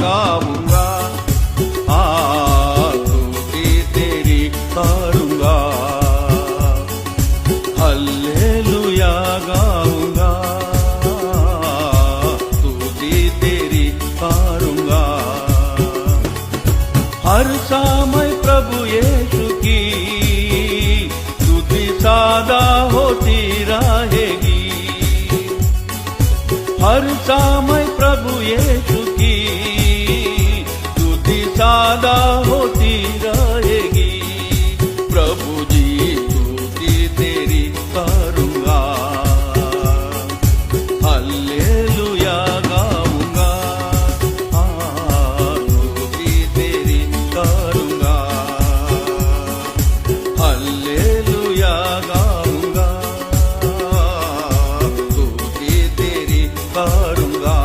गाऊंगा, स्तुति तेरी करूंगा। हल्लेलुया गाऊंगा, स्तुति तेरी करूंगा। हर समय प्रभु यीशु की स्तुति सदा होती रहेगी। हर समय प्रभु यीशु की स्तुति सदा होती रहेगी। प्रभु जी स्तुति तेरी करूंगा, हल्लेलुया गाऊंगा, स्तुति तेरी करूंगा। हल्लेलुया गाऊंगा, स्तुति तेरी करूंगा।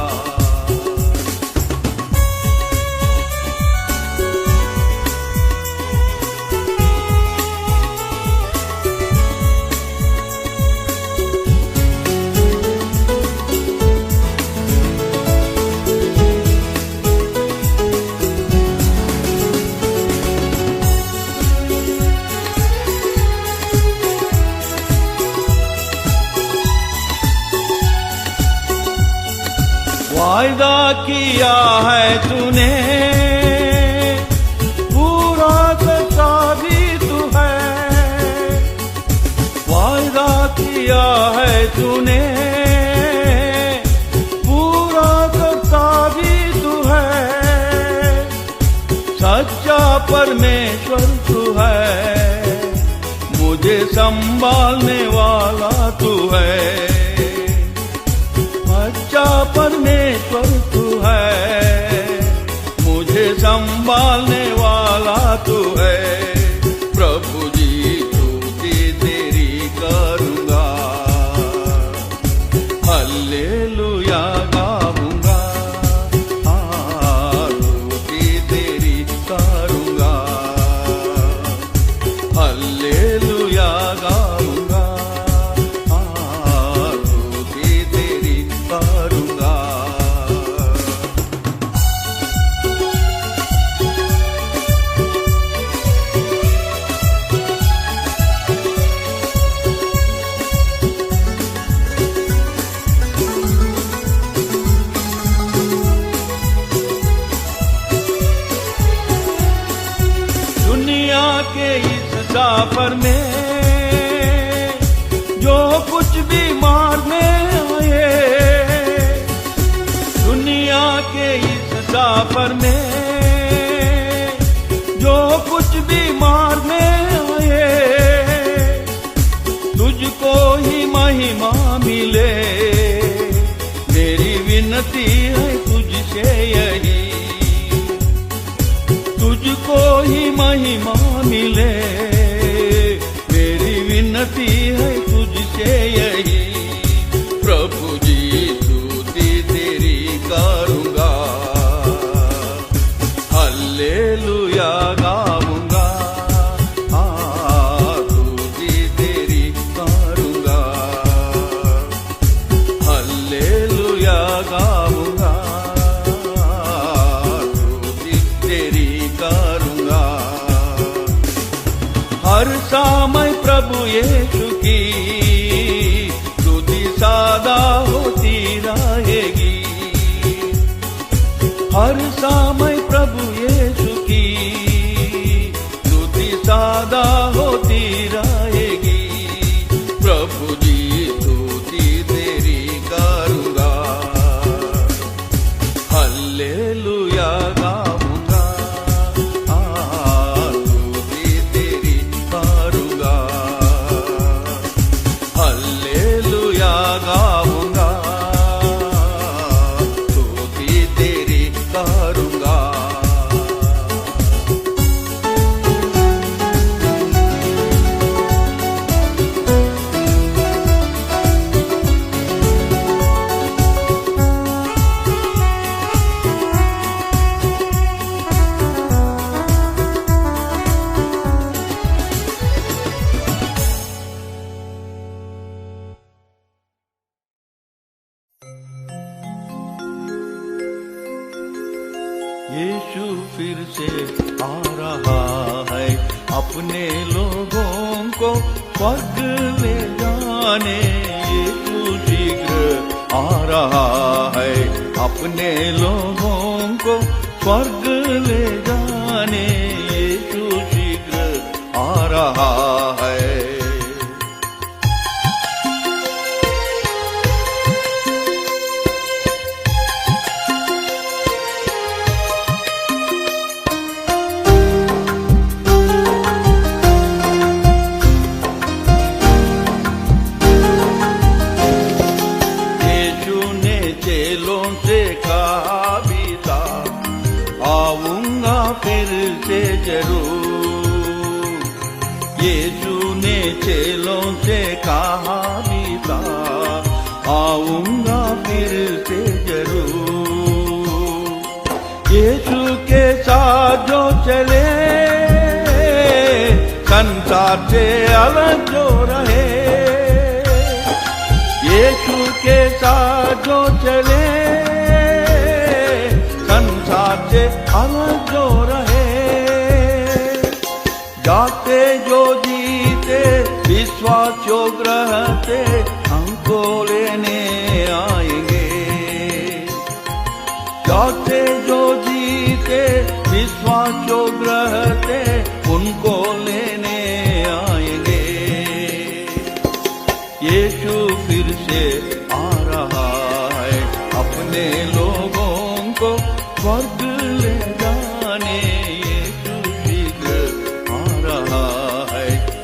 वायदा किया है तूने, पूरा करता भी तू है। वायदा किया है तूने, पूरा करता भी तू है। सच्चा परमेश्वर तू है, मुझे संभालने वाला तू है। सच्चा परमेश्वर तू है, मुझे संभालने वाला तू है। प्रभु जी स्तुति तेरी करूंगा, हल्लेलुया गाऊंगा, स्तुति तेरी करूंगा। हल्लेलुया गाऊंगा, स्तुति तेरी करूंगा। दुनिया के इस सफर में जो कुछ भी मारने आए, दुनिया के इस सफर में जो कुछ भी मारने आए, तुझको ही महिमा मिले, मेरी विनती है तुझसे यही। तुझको ही महिमा मिले, मेरी विनती है तुझसे यही। प्रभु जी स्तुति तेरी करूंगा, हल्लेलुया गाऊंगा, स्तुति तेरी करूंगा। हल्लेलुया गाऊंगा, स्तुति तेरी करूंगा। हर समय प्रभु यीशु की स्तुति सदा होती रहेगी। हर समय प्रभु यीशु की स्तुति सदा होती रहेगी। प्रभु जी स्तुति तेरी करूंगा, हल्लेलुया गाऊंगा, स्तुति तेरी करूंगा। हल्लेलुया गाऊंगा, स्तुति तेरी करूंगा। यीशु फिर से आ रहा है अपने लोगों को स्वर्ग ले जाने। यीशु शीघ्र आ रहा है अपने लोगों को स्वर्ग ले जाने। यीशु शीघ्र आ रहा है। जरूर यीशु ने चेलों से कहा भी था, आऊंगा फिर से जरूर। यीशु के साथ जो चले संसार से अलग जो रहे। यीशु के साथ जो चले संसार से अलग जो रहे। जाते जो जीते विश्वास योग रहते हमको लेने आएंगे। जाते जो जीते विश्वास योग रहते उनको लेने आएंगे। यीशु फिर से आ रहा है अपने लोगों को स्वर्ग ले जाने।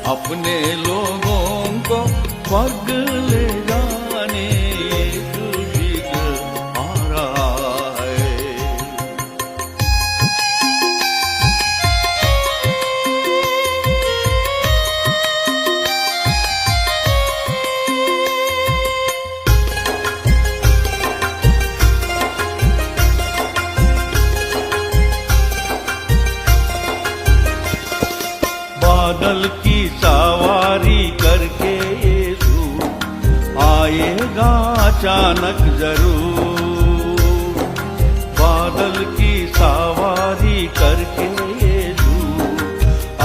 अपने लोगों को स्वर्ग ले जाने। यीशु शीघ्र आ रहा है। बादल की सवारी करके यीशु आएगा अचानक जरूर। बादल की सवारी करके यीशु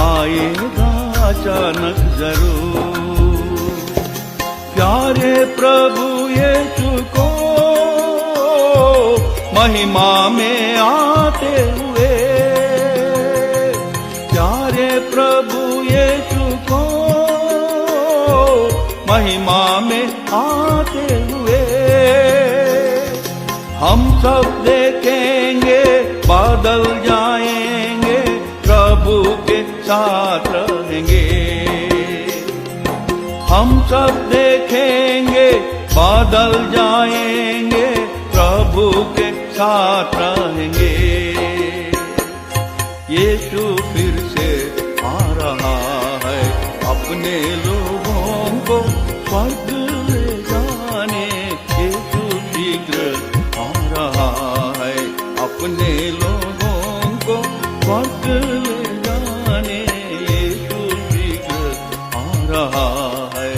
आएगा अचानक जरूर। प्यारे प्रभु यीशु को महिमा में आते हुए, प्यारे प्रभु यीशु को महिमा में आते हुए हम सब देखेंगे। बादल जाएंगे प्रभु के साथ रहेंगे। हम सब देखेंगे बादल जाएंगे प्रभु के साथ रहेंगे। यीशु फिर से आ रहा है अपने लोगों को स्वर्ग ले जाने। यीशु शीघ्र आ रहा है अपने लोगों को स्वर्ग ले जाने। यीशु शीघ्र आ रहा है।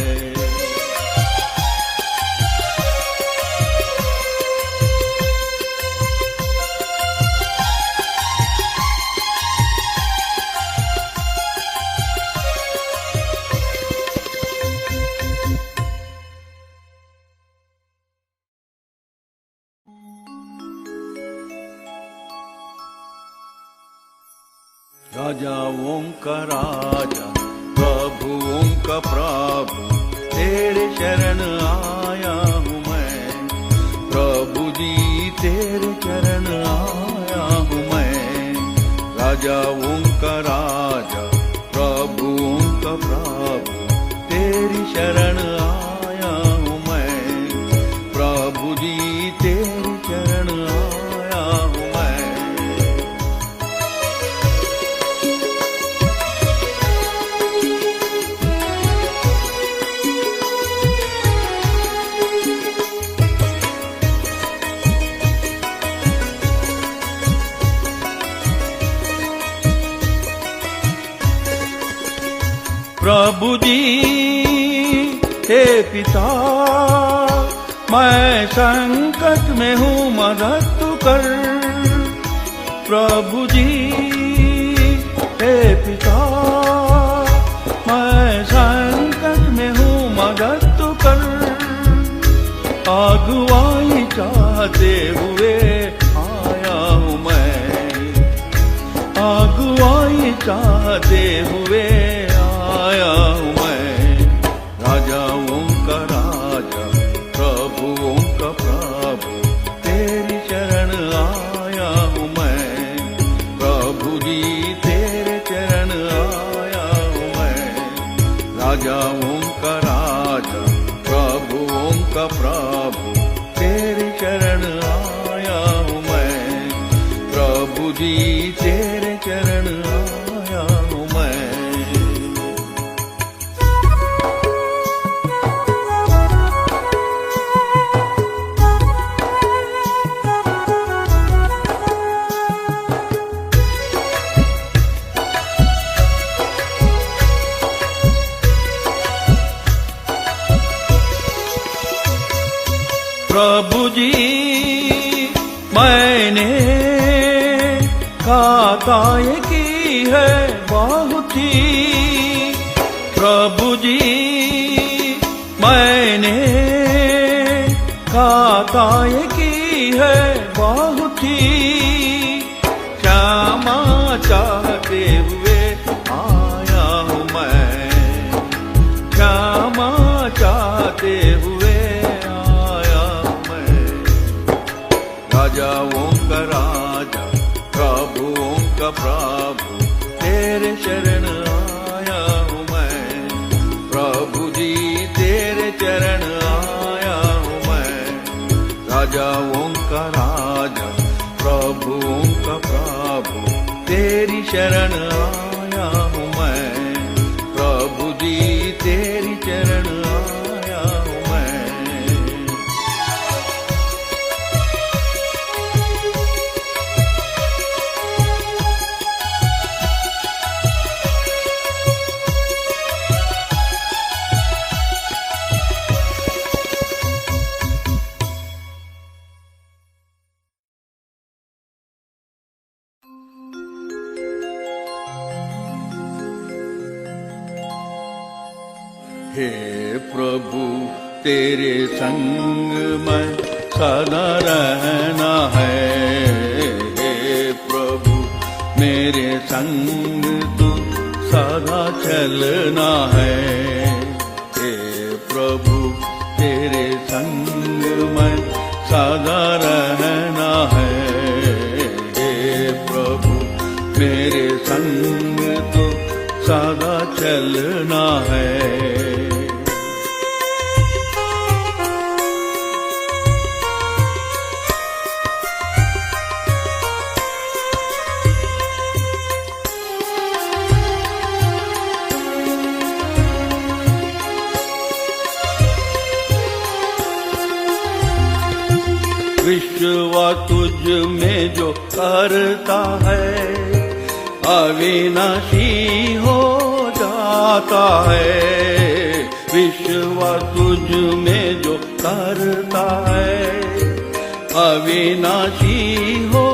राजाओं का राजा प्रभुओं का प्रभु तेरे शरण आया हूँ मैं। प्रभु जी तेरे शरण आया हूँ मैं। राजाओं का राजा प्रभुओं का प्रभु तेरी शरण आया हूँ मैं। प्रभु जी तेरी शरण आया हूँ मैं। प्रभु जी हे पिता मैं संकट में हूँ मदद तू कर। प्रभु जी हे पिता, मैं संकट में हूँ मदद तो कर। अगुवाई चाहते हुए आया हूँ मैं, अगुवाई चाहते हुए आया हूँ मैं। राजाओं का राजा प्रभुओं का प्रभु तेरी शरण आया हूँ मैं। प्रभु जी तेरे चरण आया हूँ मैं। राजाओं का राजा प्रभुओं का प्रभु तेरी शरण आया हूँ मैं। प्रभु जी तेरे चरण आया हूँ मैं। प्रभु जी मैंने खाताए की है बहुत ही। प्रभु जी मैंने खाताए की है बहुत ही। क्षमा चाहते हुए आया हूँ मैं, क्षमा चाहते हुए राजाओं का राजा प्रभुओं का प्रभु तेरे शरण आया हूँ मैं। प्रभु जी तेरे चरण आया हूँ मैं। राजाओं का राजा प्रभुओं का प्रभु तेरी शरण आया हूँ मैं। प्रभु जी तेरी चरण आया हूँ मैं। हे प्रभु तेरे संग में सदा रहना है। हे प्रभु मेरे संग तू सदा चलना है। हे प्रभु तेरे संग में सदा रहना है। हे प्रभु मेरे संग तू सदा चलना है। विश्वास तुझ में जो करता है अविनाशी हो जाता है। विश्वास तुझ में जो करता है अविनाशी हो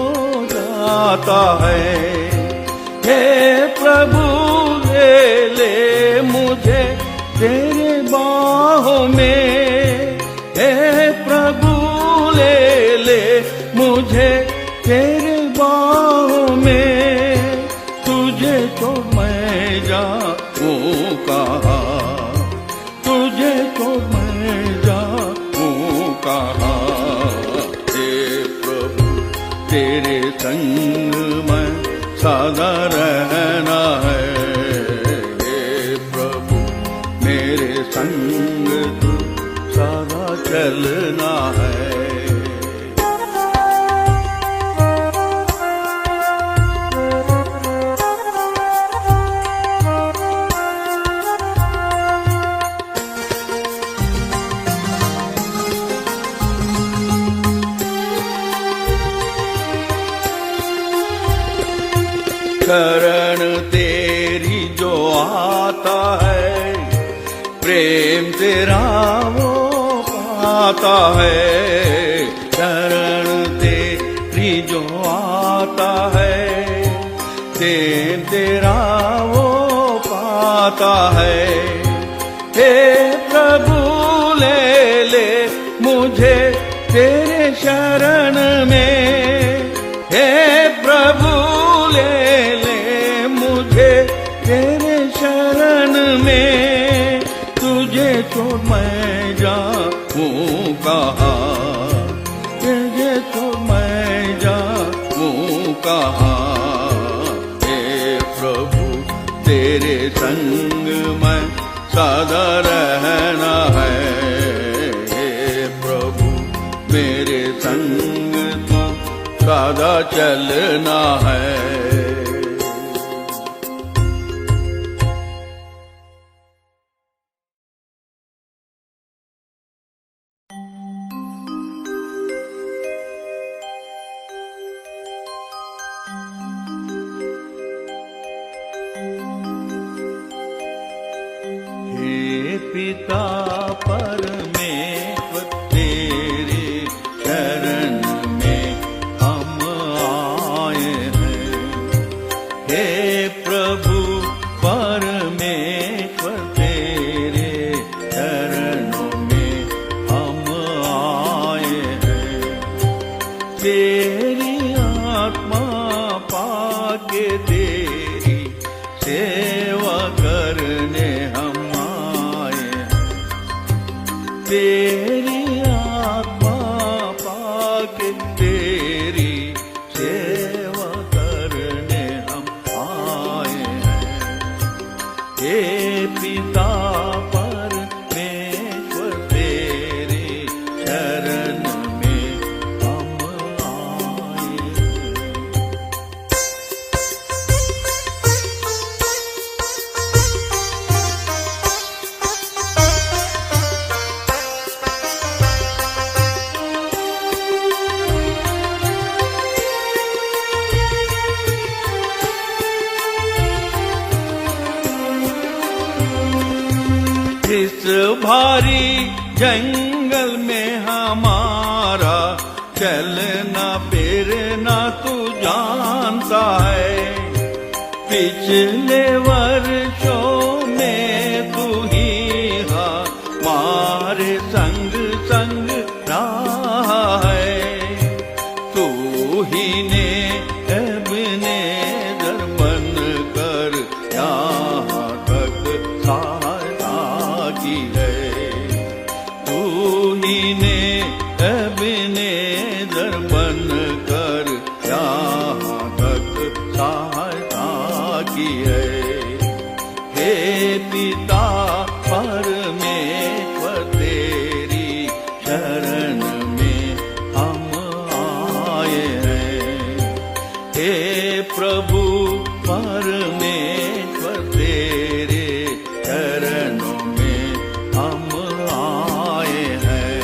जाता है। हे प्रभु ले ले मुझे तेरे बाहों में। हे प्रभु ले ले मुझे तेरे बाहों में। तुझे तो मैं जाऊँ कहाँ, तुझे तो मैं जाऊँ कहाँ। हे प्रभु तेरे संग में सदा रहना है। हे प्रभु मेरे संग तू सदा चलना है। शरण तेरी जो आता है प्रेम तेरा वो पाता है। शरण तेरी जो आता पाता है, देन तेरा वो पाता है। हे प्रभु ले ले मुझे तेरे शरण में, हे प्रभु ले ले मुझे तेरे शरण में। तुझे छोड़ मैं जाऊं कहाँ, तुझे छोड़ मैं जाऊं कहाँ। हे प्रभु तेरे संग मैं सदा रहना है, हे प्रभु मेरे संग तू सदा चलना है। पिता परमेश्वर तेरे शरण में हम आए हैं। हे प्रभु परमेश्वर तेरे शरणों में हम आए हैं। तेरी आत्मा पाके तेरी सेवा करने हम तेरी आत्मा पाके तेरी सेवा करने हम आए हैं। हे पिता परमेश्वर तेरे शरण में हम आए हैं। इस भारी जंगल में हमारा चलना फिरना तू जानता है। पिछले वर्षों में तू ही हमारे संग संग रहा है। तू ही ने एबेनेज़र बनकर यहाँ तक की है। तू ही ने एबेनेज़र बनकर यहाँ तक सहायता की है। हे पिता परमेश्वर तेरी शरण में हम आए हैं। हे प्रभु परमेश्वर तेरे शरणों में हम आए हैं।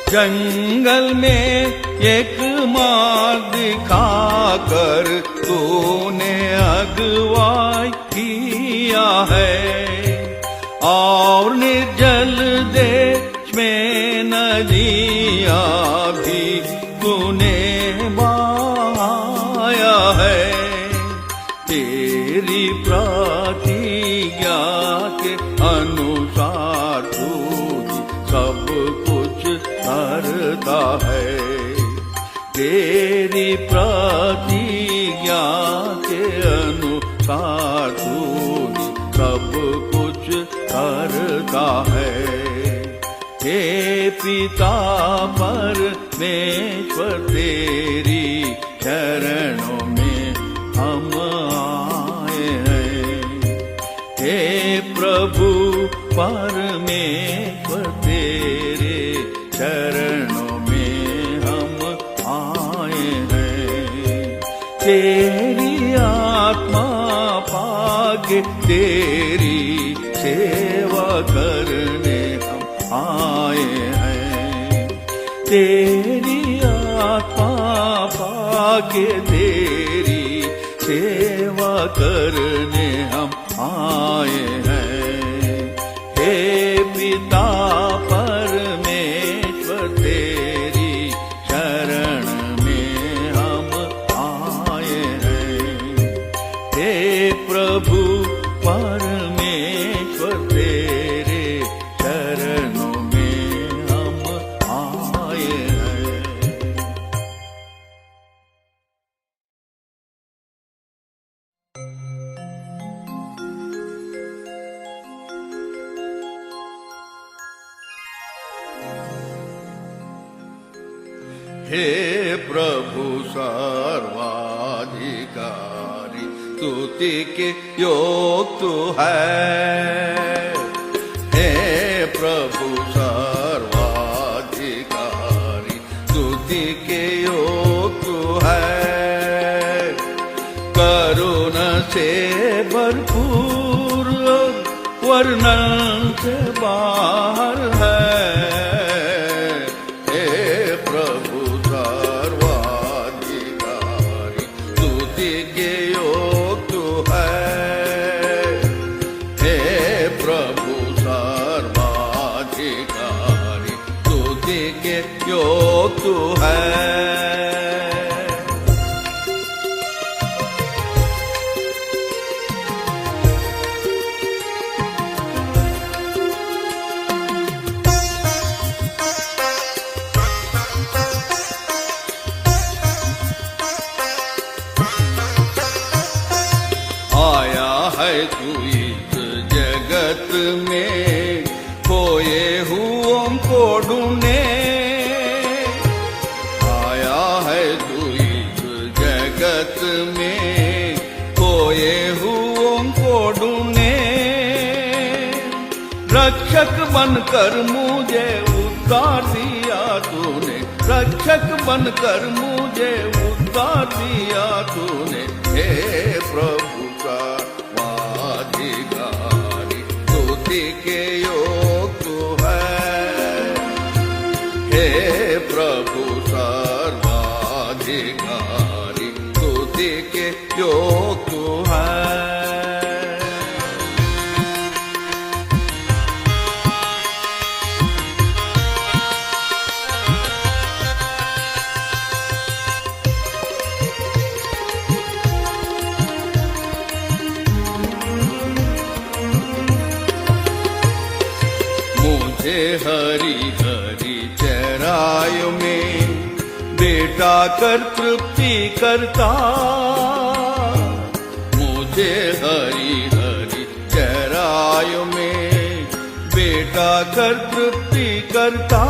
जंगल में एक मार्ग दिखाकर तूने अगुवाई किया है। और निर्जल देश में नदियाँ भी तूने बहाया है। तेरी प्रतिज्ञा के अनुसार तू सब कुछ करता है। तेरी प्रतिज्ञा के अनुसार तू सब कुछ करता है। हे पिता परमेश्वर तेरी चरणों में हम आए हैं। हे प्रभु परमेश्वर तेरे चरणों में हम आए हैं। तेरी आत्मा पाके तेरी सेवा करने हम आए आए हैं। तेरी आत्मा पाके तेरी सेवा करने हम आए हैं। हे पिता परमेश्वर तेरी शरण में हम आए हैं। हे प्रभु परमेश्वर तेरे चरणों में हम आए हैं। हे प्रभु सर्वाधिकारी स्तुति के योग तू है। हे प्रभु सर्वाधिकारी स्तुति के योग तू है। करुणा से भरपूर वर्णन से बाहर है। योग तू है। आया है तू इस जगत में खोए हुओं को ढूंढने। जगत में खोए हुओं को ढूंढने। रक्षक बनकर मुझे उद्धार दिया तूने। रक्षक बनकर मुझे उद्धार दिया तूने। हे प्रभु का वाधिकारी स्तुति के योग तू है। हे प्रभु सर्वाधिकारी स्तुति के योग तू है। मुझे हरी हरी चराइयों में बेटा कर तृप्ति करता। मुझे हरी हरी चराइयों में बेटा कर तृप्ति करता।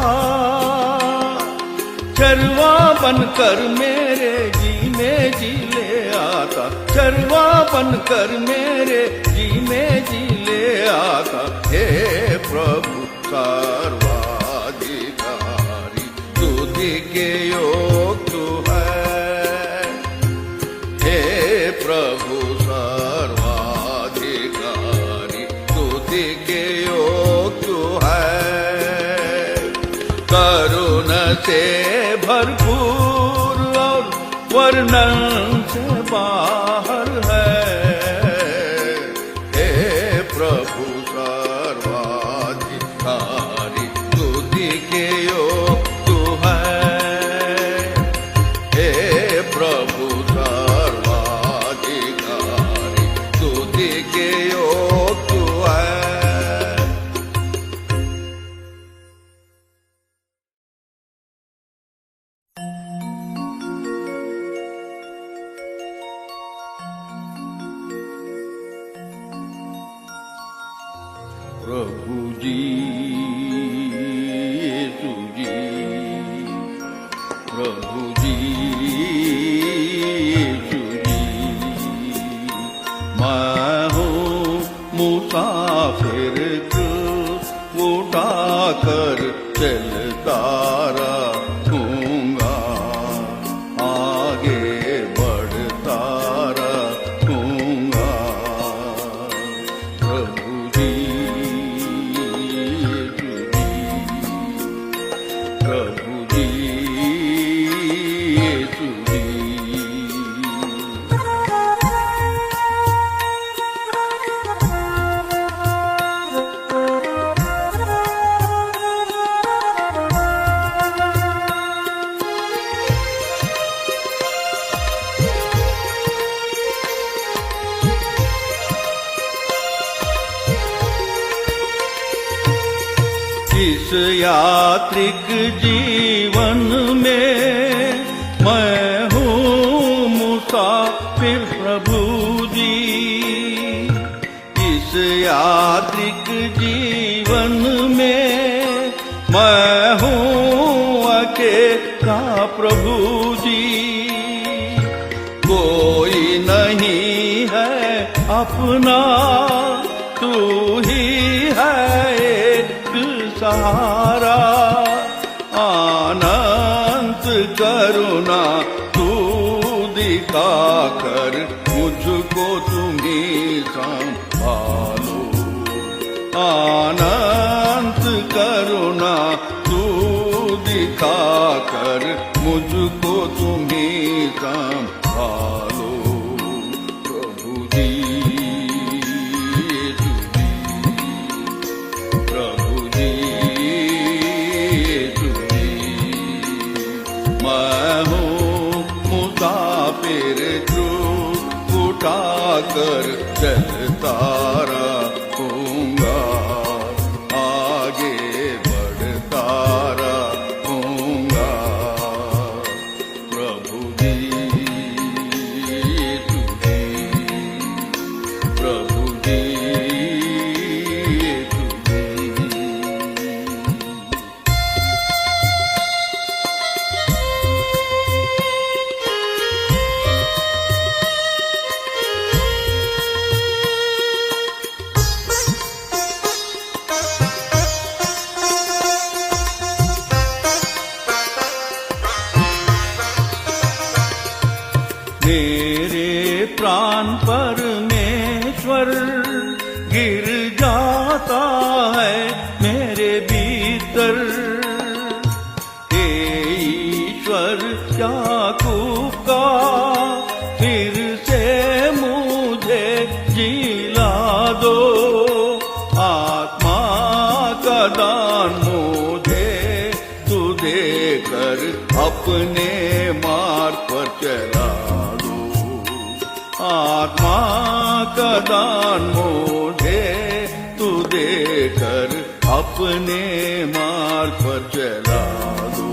चरवा बनकर मेरे जी में जी ले आता। चरवा बनकर मेरे जी में जी ले आता। हे प्रभु सर्वाधिकारी स्तुति के योग तू है। हे प्रभु सर्वाधिकारी स्तुति के योग तू है। करुणा से भरपूर और वर्णन से बाहर है। हे प्रभु सर्वाधिकारी स्तुति के योग तू है। हे प्रभु सर्वाधिकारी स्तुति के योग तू है। प्रभु जी यीशु जी। प्रभु जी यीशु जी। मैं हूँ मुसाफिर को उठाकर चलता रहूँगा। आगे बढ़ता रहूँगा। प्रभु जी प्रभु जी यीशु जी। इस यात्रिक जीवन में मैं हूँ मुसाफिर प्रभु जी। इस यात्रिक जीवन में मैं हूँ अकेला प्रभु जी। कोई नहीं है अपना, तू ही है एक सहारा। अनंत करुणा तू दिखा कर मुझको तुम्ही संभालो। अनंत करुणा तू दिखा कर मुझको तुम्ही संभालो। प्रभु जी कर चलता रहूंगा, आगे बढ़ता रहूंगा। प्रभु जी यीशु जी, प्रभु जी यीशु जी। मेरे प्राण परमेश्वर गिर जाता है मेरे भीतर। हे ईश्वर याकूब का फिर से मुझे जिला दो। आत्मा का दान मुझे तू देकर अपने मार्ग पर चला। आत्मा का दान मुझे तू देकर अपने मार्ग पर चला दो।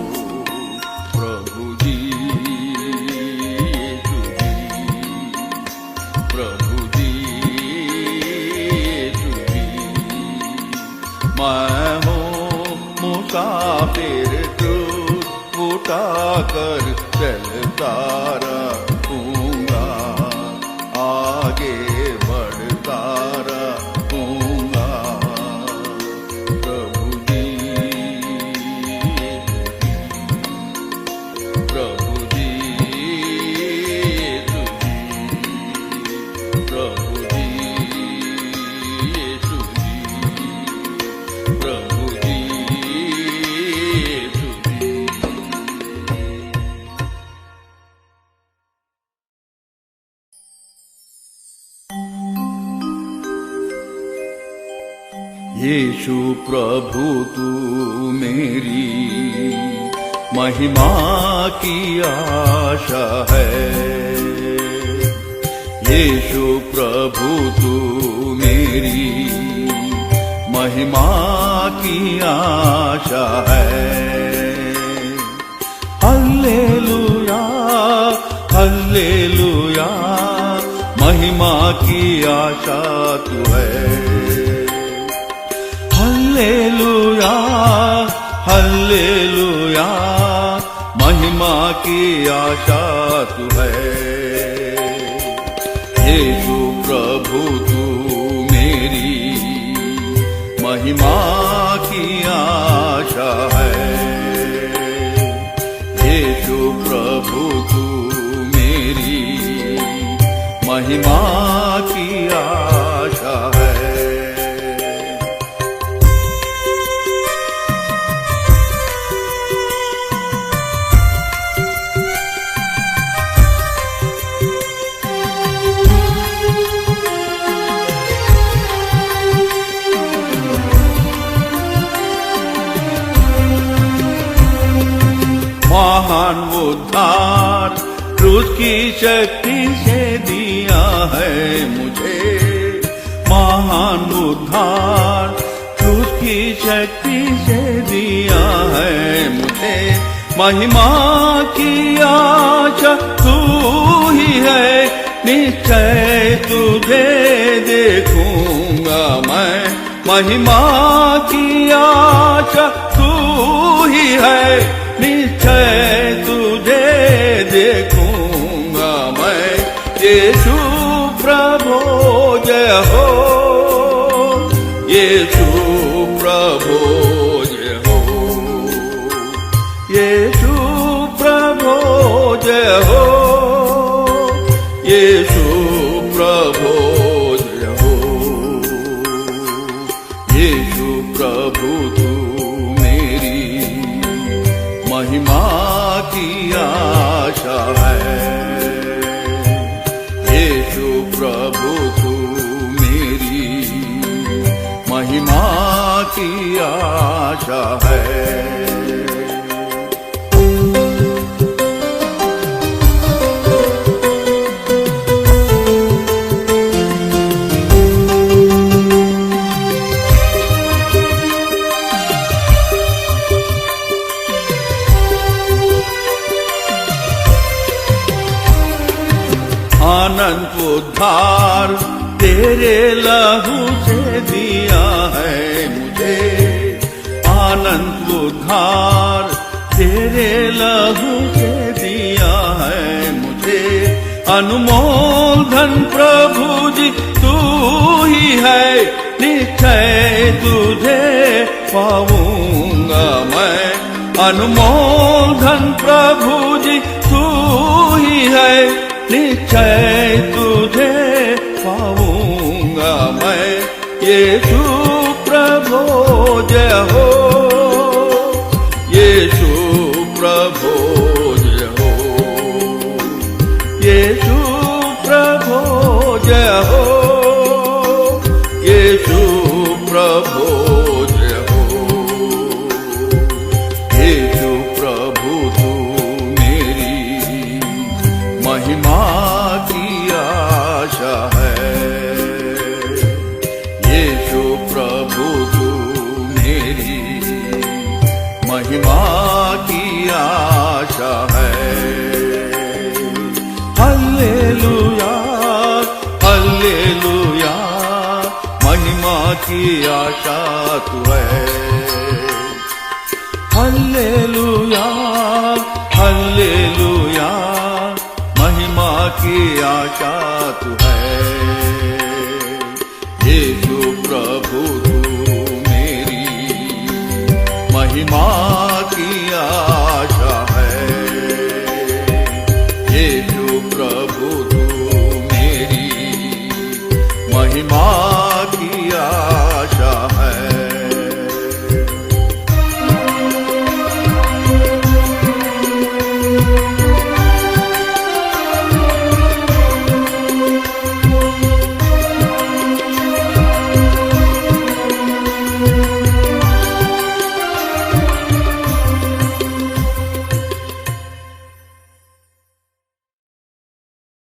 प्रभु जी यीशु जी, प्रभु जी यीशु जी। मैं हूँ मुसाफिर तू उठा कर चलता रहूंगा, आगे बढ़ता रहूंगा। प्रभु जी प्रभु जी यीशु जी, प्रभु जी यीशु जी, प्रभु जी यीशु जी। यीशु प्रभु तू मेरी महिमा की आशा है। यीशु प्रभु तू मेरी महिमा की आशा है। हल्लेलुया हल्लेलुया, महिमा की आशा तू है। हल्लेलुया हल्लेलुया, महिमा की आशा तू है। यीशु प्रभु तू मेरी महिमा की आशा है। यीशु प्रभु तू मेरी महिमा की आशा है। महान उद्धार क्रूस की शक्ति से दिया है मुझे। महान उद्धार क्रूस की शक्ति से दिया है मुझे। महिमा की आशा तू ही है, निश्चय तुझे देखूंगा मैं। महिमा की आशा तू ही है, निश्चय तुझे देखूंगा मैं। यीशु प्रभु जय हो, यीशु प्रभु जय हो, यीशु प्रभु जय हो, यीशु प्रभु जय हो। यीशु प्रभु तू मेरी महिमा की आशा है। यीशु प्रभु तू मेरी महिमा की आशा है। अनंत उद्धार तेरे लहू से दिया है मुझे। अनंत उद्धार तेरे लहू से दिया है मुझे। अनमोल धन प्रभु जी तू ही है, निश्चय तुझे पाऊंगा मैं। अनमोल धन प्रभु जी तू ही है, निश्चय तुझे पाऊंगा मैं। यीशु प्रभु जय हो, यीशु प्रभु जय हो, यीशु प्रभु जय हो, यीशु प्रभु जय हो। यीशु प्रभु तू मेरी महिमा की आशा है। यीशु प्रभु तू मेरी महिमा की आशा है। हल्लेलुया हल्लेलुया, महिमा की आशा तू है। हल्लेलुया हल्लेलुया, महिमा की आशा तू है। यीशु प्रभु तू मेरी महिमा की आशा है। यीशु प्रभु तू मेरी महिमा